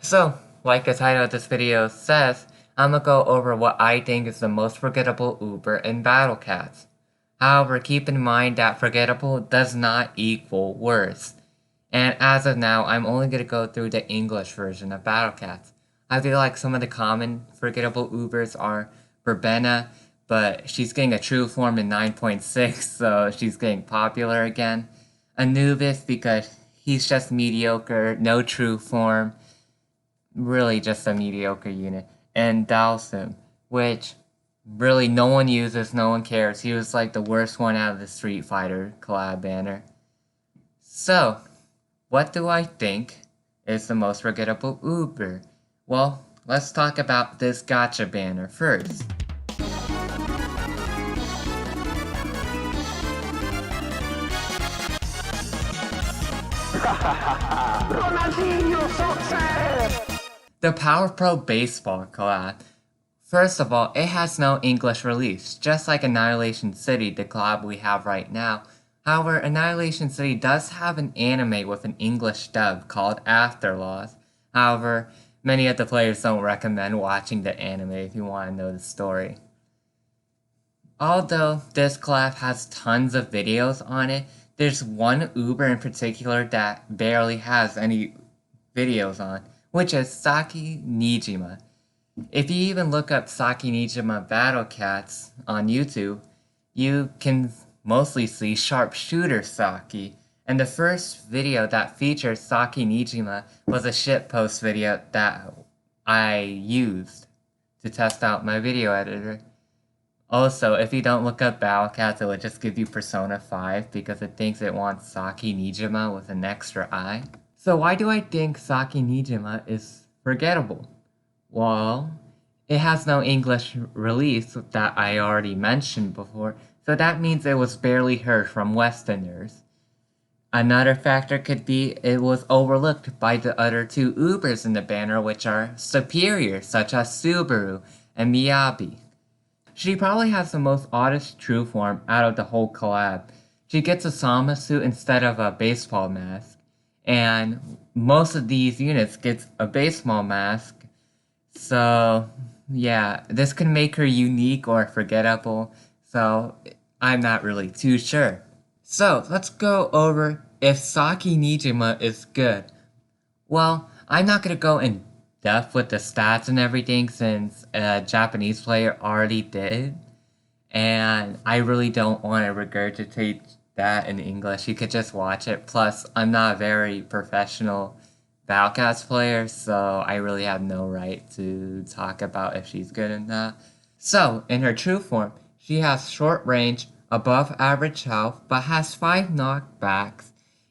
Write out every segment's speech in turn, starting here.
So, like the title of this video says, I'm gonna go over what I think is the most forgettable Uber in Battle Cats. However, keep in mind that forgettable does not equal worst. And as of now, I'm only gonna go through the English version of Battle Cats. I feel like some of the common forgettable Ubers are Verbena, but she's getting a true form in 9.6, so she's getting popular again. Anubis because he's just mediocre, no true form, really just a mediocre unit, and Dalsim, which really no one uses, no one cares. He was like the worst one out of the Street Fighter collab banner. So, what do I think is the most forgettable Uber? Well, let's talk about this gacha banner first. The Powerpro baseball collab. First of all, it has no English release, just like Annihilation City, the collab we have right now. However, Annihilation City does have an anime with an English dub called Afterlaws. However, many of the players don't recommend watching the anime if you want to know the story. Although this collab has tons of videos on it, there's one Uber in particular that barely has any videos on, which is Saki Nijima. If you even look up Saki Nijima Battle Cats on YouTube, you can mostly see Sharpshooter Saki. And the first video that features Saki Nijima was a shitpost video that I used to test out my video editor. Also, if you don't look up Battle Cats, it would just give you Persona 5 because it thinks it wants Saki Nijima with an extra I. So why do I think Saki Nijima is forgettable? Well, it has no English release that I already mentioned before, so that means it was barely heard from Westerners. Another factor could be it was overlooked by the other two Ubers in the banner, which are superior, such as Subaru and Miyabi. She probably has the most oddest true form out of the whole collab. She gets a Sama suit instead of a baseball mask, and most of these units gets a baseball mask. So yeah, this could make her unique or forgettable, so I'm not really too sure. So let's go over if Saki Nijima is good. Well, I'm not gonna go in depth with the stats and everything since a Japanese player already did, and I really don't want to regurgitate that in English. You could just watch it. Plus, I'm not a very professional Battlecast player, so I really have no right to talk about if she's good or not. So, in her true form, she has short range, above average health, but has 5 knockbacks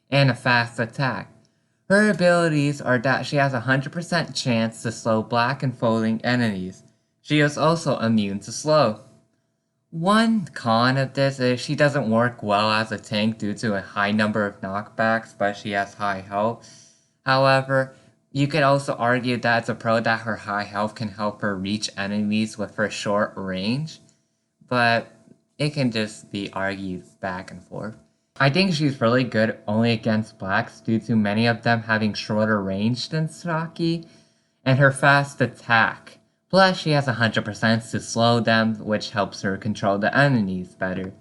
and a fast attack. Her abilities are that she has a 100% chance to slow black and folding enemies. She is also immune to slow. One con of this is she doesn't work well as a tank due to a high number of knockbacks, but she has high health. However, you could also argue that as a pro that her high health can help her reach enemies with her short range, but it can just be argued back and forth. I think she's really good only against blacks due to many of them having shorter range than Saki, and her fast attack. Plus, she has 100% to slow them, which helps her control the enemies better.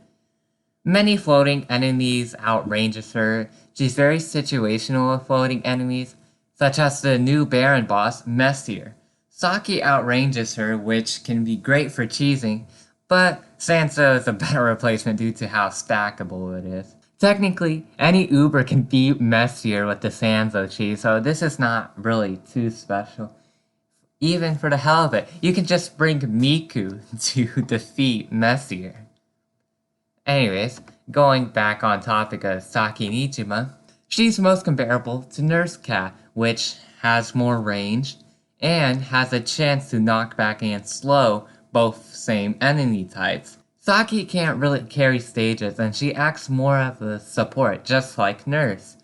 Many floating enemies outranges her. She's very situational with floating enemies, such as the new Baron boss, Messier. Saki outranges her, which can be great for cheesing, but Sansa is a better replacement due to how stackable it is. Technically, any Uber can beat Messier with the Sansa cheese, so this is not really too special. Even for the hell of it, you can just bring Miku to defeat Messier. Anyways, going back on topic of Saki Nijima, she's most comparable to Nurse Cat, which has more range and has a chance to knock back and slow both same enemy types. Saki can't really carry stages and she acts more of a support, just like Nurse.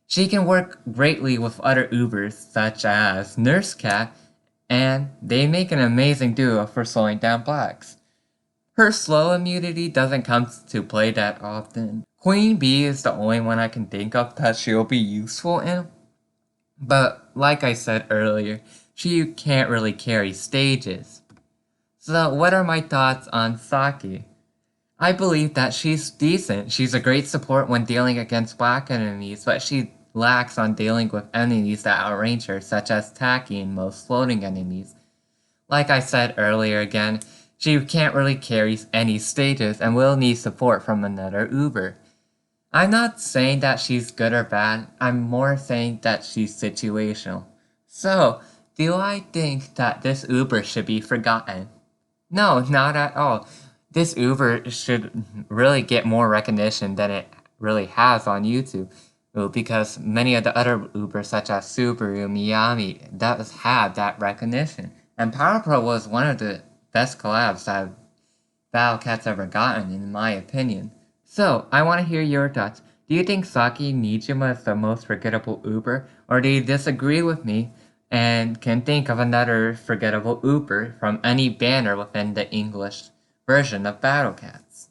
She can work greatly with other Ubers such as Nurse Cat, and they make an amazing duo for slowing down blacks. Her slow immunity doesn't come to play that often. Queen Bee is the only one I can think of that she'll be useful in. But like I said earlier, she can't really carry stages. So what are my thoughts on Saki? I believe that she's decent. She's a great support when dealing against black enemies, but she lacks on dealing with enemies that outrange her, such as Taki and most floating enemies. Like I said earlier again, she can't really carry any stages and will need support from another Uber. I'm not saying that she's good or bad, I'm more saying that she's situational. So, do I think that this Uber should be forgotten? No, not at all. This Uber should really get more recognition than it really has on YouTube. Because many of the other Ubers, such as Subaru, Miami, does have that recognition. And Powerpro was one of the best collabs that Battle Cat's ever gotten, in my opinion. So, I want to hear your thoughts. Do you think Saki Nijima is the most forgettable Uber, or do you disagree with me and can think of another forgettable Uber from any banner within the English version of Battle Cats?